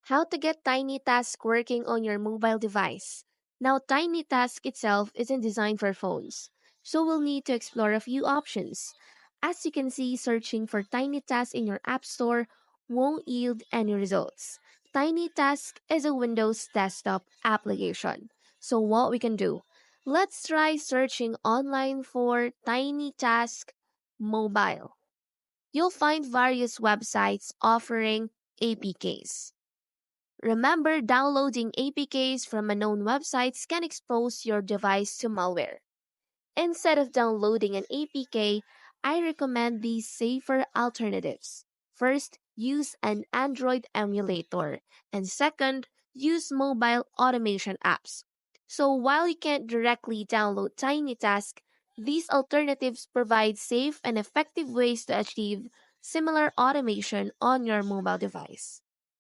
How to get Tinytask working on your mobile device. Now, Tinytask itself isn't designed for phones, so we'll need to explore a few options. As you can see, searching for Tinytask in your App Store won't yield any results. Tinytask is a Windows desktop application. So, what we can do? Let's try searching online for Tinytask Mobile. You'll find various websites offering APKs. Remember, downloading APKs from unknown websites can expose your device to malware. Instead of downloading an APK, I recommend these safer alternatives. First, use an Android emulator, and second, use mobile automation apps. So while you can't directly download Tinytask, these alternatives provide safe and effective ways to achieve similar automation on your mobile device.